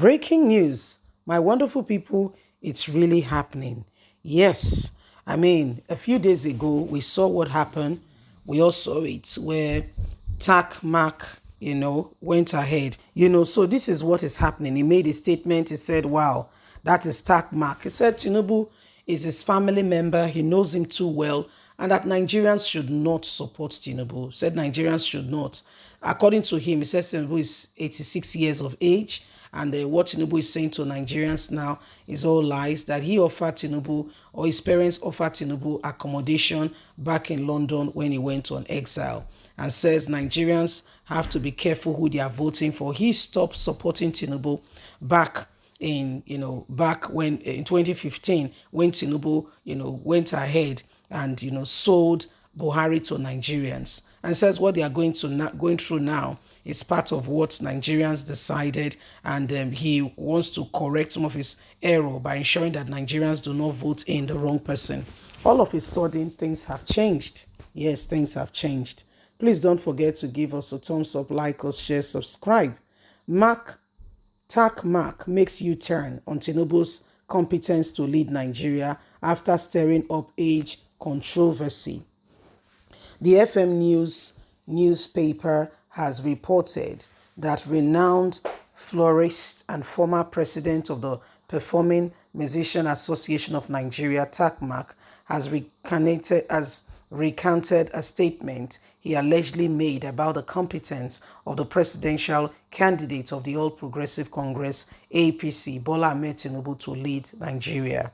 Breaking news, my wonderful people, it's really happening. Yes, I mean, a few days ago, we saw what happened. We all saw it where TAC Mark, went ahead. So this is what is happening. He made a statement. He said, wow, that is TAC Mark. He said Tinubu is his family member. He knows him too well. And that Nigerians should not support Tinubu. Said Nigerians should not. According to him, he says Tinubu is 86 years of age. And what Tinubu is saying to Nigerians now is all lies, that he offered Tinubu, or his parents offered Tinubu accommodation back in London when he went on exile, and says Nigerians have to be careful who they are voting for. He stopped supporting Tinubu back back when in 2015, when Tinubu, went ahead and, sold Buhari to Nigerians, and says what they are going through now is part of what Nigerians decided, and he wants to correct some of his error by ensuring that Nigerians do not vote in the wrong person. All of a sudden, things have changed. Yes, things have changed. Please don't forget to give us a thumbs up, like us, share, subscribe. TAC Mark makes U-turn on Tinubu's competence to lead Nigeria after stirring up age controversy. The FM News newspaper has reported that renowned florist and former president of the Performing Musician Association of Nigeria, TACMAC, has recounted a statement he allegedly made about the competence of the presidential candidate of the All Progressive Congress, APC, Bola Ahmed Tinubu, to lead Nigeria.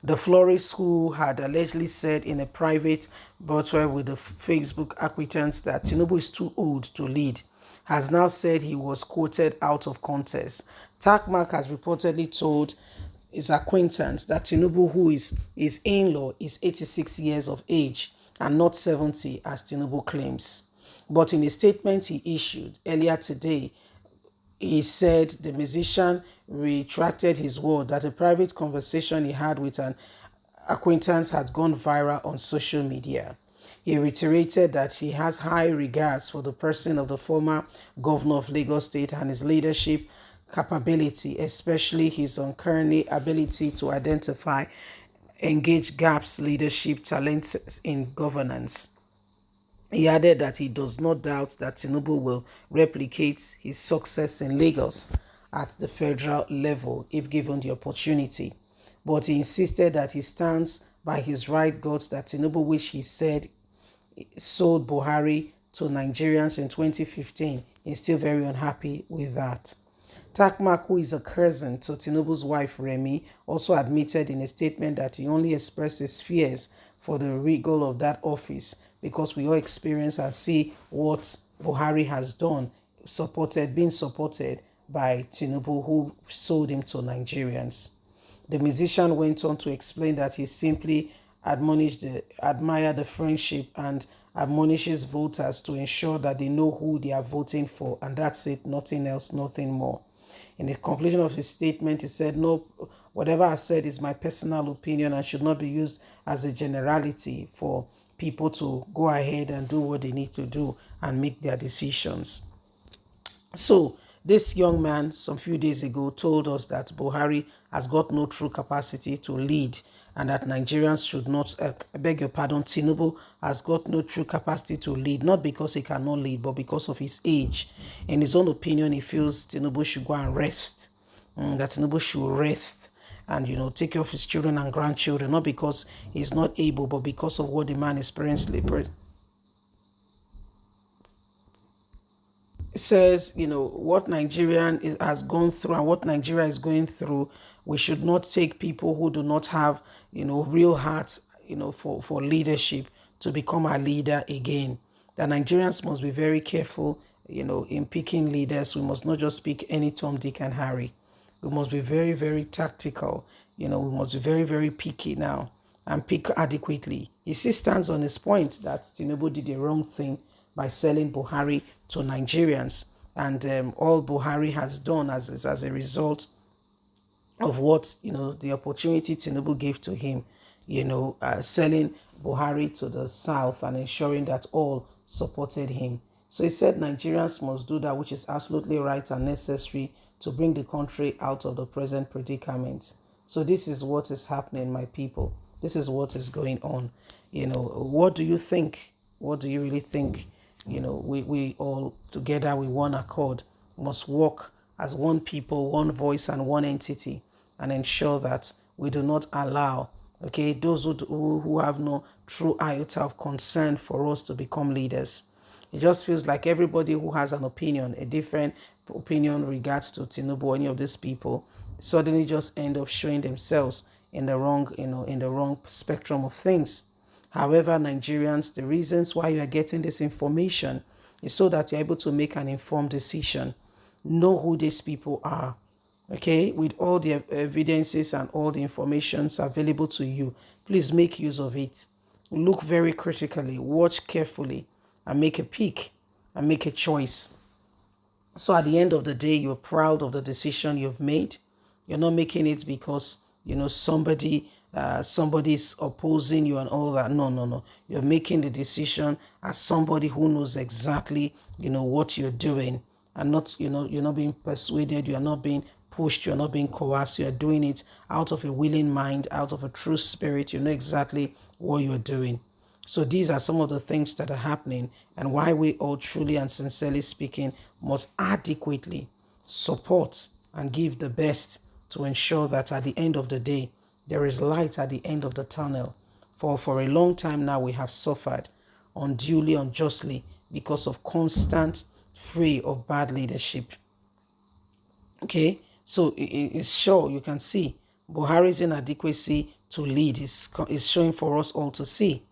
The florist, who had allegedly said in a private bottle with the Facebook acquaintance that Tinubu is too old to lead, has now said he was quoted out of context. TACMAC has reportedly told his acquaintance that Tinubu, who is his in-law, is 86 years of age and not 70 as Tinubu claims. But in a statement he issued earlier today, he said the musician retracted his word that a private conversation he had with an acquaintance had gone viral on social media. He reiterated that he has high regards for the person of the former governor of Lagos State and his leadership capability, especially his uncanny ability to identify, engage gaps, leadership, talents in governance. He added that he does not doubt that Tinubu will replicate his success in Lagos at the federal level if given the opportunity. But he insisted that he stands by his right guts that Tinubu, which he said sold Buhari to Nigerians in 2015, is still very unhappy with that. Takmak, who is a cousin to Tinubu's wife Remi, also admitted in a statement that he only expressed his fears for the regal of that office because we all experience and see what Buhari has done, being supported by Tinubu, who sold him to Nigerians. The musician went on to explain that he simply admire the friendship and admonishes voters to ensure that they know who they are voting for, and that's it, nothing else, nothing more. In the conclusion of his statement, he said, no, whatever I've said is my personal opinion and should not be used as a generality for people to go ahead and do what they need to do and make their decisions. So this young man some few days ago told us that Buhari has got no true capacity to lead and that Nigerians should not, I beg your pardon, Tinubu has got no true capacity to lead, not because he cannot lead, but because of his age. In his own opinion, he feels Tinubu should go and rest, that Tinubu should rest and, take care of his children and grandchildren, not because he's not able, but because of what the man is presently says, what has gone through and what Nigeria is going through, we should not take people who do not have, real hearts, for leadership to become our leader again. The Nigerians must be very careful, in picking leaders. We must not just pick any Tom, Dick, and Harry. We must be very, very tactical. We must be very, very picky now and pick adequately. He still stands on his point that Tinubu did the wrong thing by selling Buhari to Nigerians. And all Buhari has done as a result of what, the opportunity Tinubu gave to him, selling Buhari to the South and ensuring that all supported him. So he said Nigerians must do that which is absolutely right and necessary to bring the country out of the present predicament. So this is what is happening, my people. This is what is going on. What do you think? What do you really think? We all together with one accord must work as one people, one voice, and one entity, and ensure that we do not allow, okay, those who have no true iota of concern for us to become leaders. It just feels like everybody who has an opinion, a different opinion regards to Tinubu or any of these people, suddenly just end up showing themselves in the wrong, in the wrong spectrum of things. However, Nigerians, the reasons why you are getting this information is so that you're able to make an informed decision. Know who these people are. Okay, with all the evidences and all the informations available to you, please make use of it. Look very critically, watch carefully, and make a pick and make a choice. So at the end of the day, you're proud of the decision you've made. You're not making it because somebody's opposing you and all that. No, no, no. You're making the decision as somebody who knows exactly what you're doing, and not you're not being persuaded, you're not being pushed, you're not being coerced. You're doing it out of a willing mind, out of a true spirit. You know exactly what you're doing. So these are some of the things that are happening, and why we all, truly and sincerely speaking, must adequately support and give the best to ensure that at the end of the day, there is light at the end of the tunnel. For a long time now, we have suffered unduly, unjustly, because of constant free of bad leadership. Okay, so it's sure you can see Buhari's inadequacy to lead is showing for us all to see.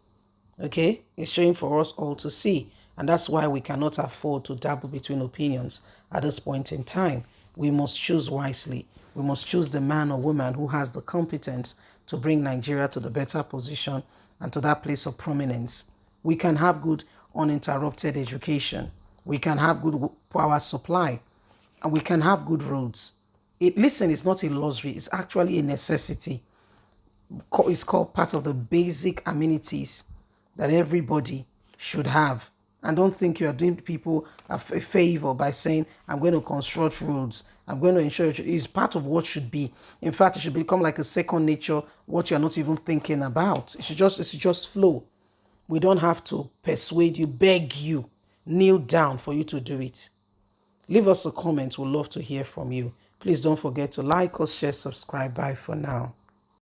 Okay, it's showing for us all to see, and that's why we cannot afford to dabble between opinions at this point in time. We must choose wisely. We must choose the man or woman who has the competence to bring Nigeria to the better position and to that place of prominence. We can have good uninterrupted education. We can have good power supply, and we can have good roads. Listen, it's not a luxury, it's actually a necessity. It's called part of the basic amenities that everybody should have. And don't think you are doing people a favor by saying, I'm going to construct roads, I'm going to ensure it's part of what should be. In fact, it should become like a second nature, what you're not even thinking about. It should just flow. We don't have to persuade you, beg you, kneel down for you to do it. Leave us a comment. We'd love to hear from you. Please don't forget to like us, share, subscribe. Bye for now.